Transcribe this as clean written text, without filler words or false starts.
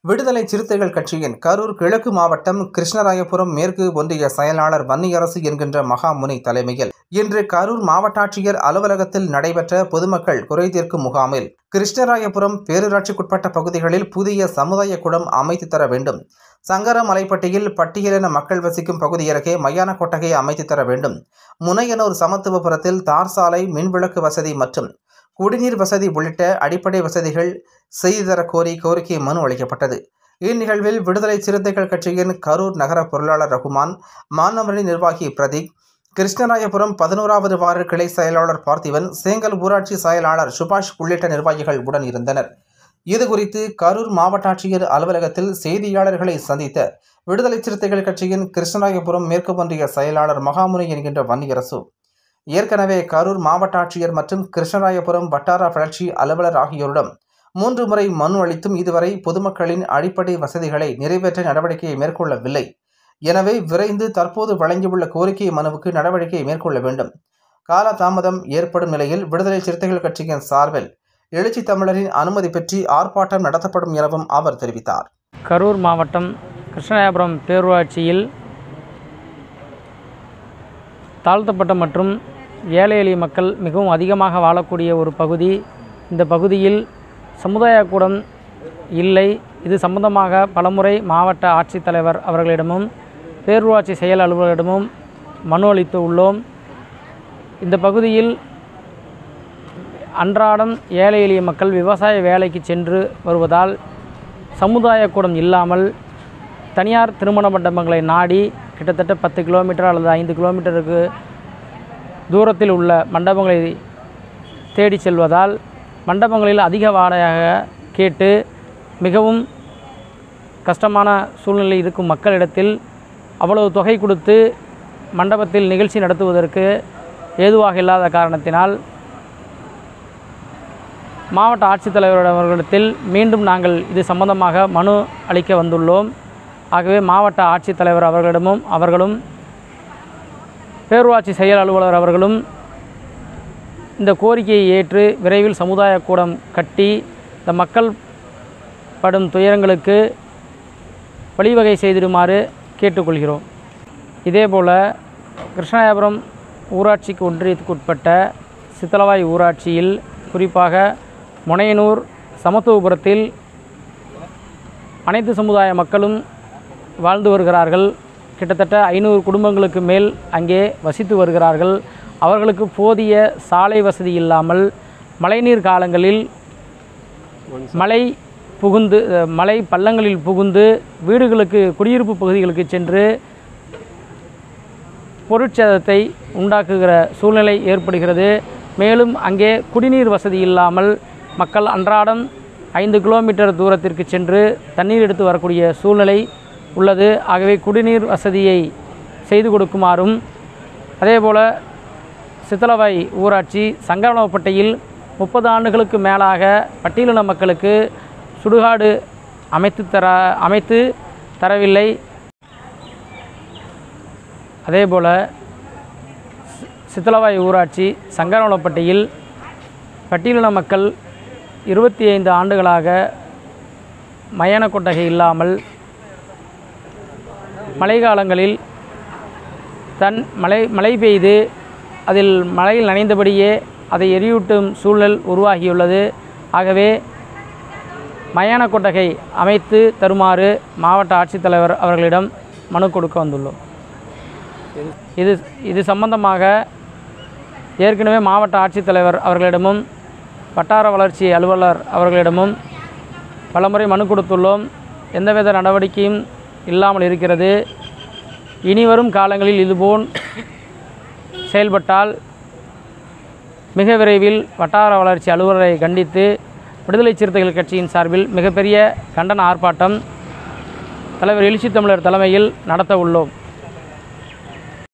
விடுதலை சிறுத்தைகள் கட்சியின் கரூர் கிழக்கு மாவட்டம் கிருஷ்ணராயபுரம் மேற்கு ஒன்றிய செயலாளர் வன்னியரசு என்கின்ற மகாமுனி தலைமையில் இன்று கரூர் மாவட்ட ஆட்சியர் அலுவலகத்தில் நடைபெற்ற பொதுமக்கள் குறைதீர்க்கும் முகாமில் கிருஷ்ணராயபுரம் பேரூராட்சிக்குட்பட்ட பகுதிகளில் புதிய சமுதாய கூடம் அமைத்து தர வேண்டும், சங்கரமலைப்பட்டியில் பட்டியலின மக்கள் வசிக்கும் பகுதி அருகே மயான கொட்டகை அமைத்து தர வேண்டும், முனையனூர் சமத்துவபுரத்தில் தார் சாலை, மின்விளக்கு வசதி மற்றும் குடிநீர் வசதி உள்ளிட்ட அடிப்படை வசதிகள் செய்து தர கோரி கோரிக்கை மனு அளிக்கப்பட்டது. இந்நிகழ்வில் விடுதலை சிறுத்தைகள் கட்சியின் கரூர் நகர பொருளாளர் ரகுமான், மாநமணி நிர்வாகி பிரதீக், கிருஷ்ணராயபுரம் 11வது வார்டு கிளை செயலாளர் பார்த்திபன், சேங்கல் ஊராட்சி செயலாளர் சுபாஷ் உள்ளிட்ட நிர்வாகிகள் உடன் இருந்தனர். இதுகுறித்து கரூர் மாவட்ட ஆட்சியர் அலுவலகத்தில் செய்தியாளர்களை சந்தித்த விடுதலை சிறுத்தைகள் கட்சியின் கிருஷ்ணராயபுரம் மேற்கு ஒன்றிய செயலாளர் மகாமுனி என்கின்ற வன்னியரசு, ஏற்கனவே கரூர் மாவட்ட ஆட்சியர் மற்றும் கிருஷ்ணராயபுரம் வட்டார வளர்ச்சி அலுவலர் ஆகியோரிடம் 3 முறை மனு அளித்தும் இதுவரை பொதுமக்களின் அடிப்படை வசதிகளை நிறைவேற்ற நடவடிக்கையை மேற்கொள்ளவில்லை. எனவே விரைந்து தற்போது வழங்கியுள்ள கோரிக்கை மனுவுக்கு நடவடிக்கை மேற்கொள்ள வேண்டும். காலதாமதம் ஏற்படும் நிலையில் விடுதலை சிறுத்தைகள் கட்சியின் சார்பில் எழுச்சி தமிழரின் அனுமதி பெற்று ஆர்ப்பாட்டம் நடத்தப்படும் எனவும் அவர் தெரிவித்தார். கரூர் மாவட்டம் கிருஷ்ணராயபுரம் பேரூராட்சியில் தாழ்த்தப்பட்ட மற்றும் ஏழை எளிய மக்கள் மிகவும் அதிகமாக வாழக்கூடிய ஒரு பகுதி. இந்த பகுதியில் சமுதாய கூடம் இல்லை. இது சம்பந்தமாக பலமுறை மாவட்ட ஆட்சித்தலைவர் அவர்களிடமும் பேரூராட்சி செயல் அலுவலரிடமும் மனு அளித்து உள்ளோம். இந்த பகுதியில் அன்றாடம் ஏழை எளிய மக்கள் விவசாய வேலைக்கு சென்று வருவதால் சமுதாய கூடம் இல்லாமல் தனியார் திருமண மண்டபங்களை நாடி கிட்டத்தட்ட 10 கிலோமீட்டர் அல்லது 5 கிலோமீட்டருக்கு தூரத்தில் உள்ள மண்டபங்களை தேடி செல்வதால் மண்டபங்களில் அதிக வாடகையாக கேட்டு மிகவும் கஷ்டமான சூழ்நிலை இருக்கும் மக்களிடத்தில் அவ்வளவு தொகை கொடுத்து மண்டபத்தில் நிகழ்ச்சி நடத்துவதற்கு ஏதுவாக இல்லாத காரணத்தினால் மாவட்ட ஆட்சித்தலைவரிடத்தில் மீண்டும் நாங்கள் இது சம்பந்தமாக மனு அளிக்க வந்துள்ளோம். ஆகவே மாவட்ட ஆட்சித்தலைவர் அவர்களும் பேரூராட்சி செயல் அலுவலர் அவர்களும் இந்த கோரிக்கையை ஏற்று விரைவில் சமுதாய கூடம் கட்டி இந்த மக்கள் படும் துயரங்களுக்கு வழிவகை செய்திடுமாறு கேட்டுக்கொள்கிறோம். இதேபோல் கிருஷ்ணராயபுரம் ஊராட்சிக்கு ஒன்றியத்துக்குட்பட்ட சித்தலவாய் ஊராட்சியில் குறிப்பாக முனையனூர் சமத்துவபுரத்தில் அனைத்து சமுதாய மக்களும் வாழ்ந்து வருகிறார்கள். கிட்டத்தட்ட 500 குடும்பங்களுக்கு மேல் அங்கே வசித்து வருகிறார்கள். அவர்களுக்கு போதிய சாலை வசதி இல்லாமல் மழைநீர் காலங்களில் மலை பள்ளங்களில் புகுந்து வீடுகளுக்கு குடியிருப்பு பகுதிகளுக்கு சென்று பொருட்சேதத்தை உண்டாக்குகிற சூழ்நிலை ஏற்படுகிறது. மேலும் அங்கே குடிநீர் வசதி இல்லாமல் மக்கள் அன்றாடம் 5 கிலோமீட்டர் தூரத்திற்கு சென்று தண்ணீர் எடுத்து வரக்கூடிய சூழ்நிலை உள்ளது. ஆகவே குடிநீர் வசதியை செய்து கொடுக்குமாறும், அதேபோல் சித்தலவாய் ஊராட்சி சங்கரமலைப்பட்டியில் 30 ஆண்டுகளுக்கு மேலாக பட்டியலின மக்களுக்கு சுடுகாடு அமைத்து தரவில்லை. அதேபோல் சித்தலவாய் ஊராட்சி சங்கரமலைப்பட்டியில் பட்டியலின மக்கள் 25 ஆண்டுகளாக மயான கொட்டகை இல்லாமல் மழை காலங்களில் மழை பெய்து அதில் மழையில் நனைந்தபடியே அதை எரியூட்டும் சூழல் உருவாகியுள்ளது. ஆகவே மயான கொட்டகை அமைத்து தருமாறு மாவட்ட ஆட்சித்தலைவர் அவர்களிடம் மனு கொடுக்க வந்துள்ளோம். இது சம்பந்தமாக ஏற்கனவே மாவட்ட ஆட்சித்தலைவர் அவர்களிடமும் வட்டார வளர்ச்சி அலுவலர் அவர்களிடமும் பலமுறை மனு கொடுத்துள்ளோம். எந்தவித நடவடிக்கையும் இல்லாமல் இருக்கிறது. இனிவரும் காலங்களில் இதுபோல் செயல்பட்டால் மிக விரைவில் வட்டார வளர்ச்சி அலுவலரை கண்டித்து விடுதலை சிறுத்தைகள் கட்சியின் சார்பில் மிகப்பெரிய கண்டன ஆர்ப்பாட்டம் தலைவர் எழுச்சி தமிழர் தலைமையில் நடத்த உள்ளோம்.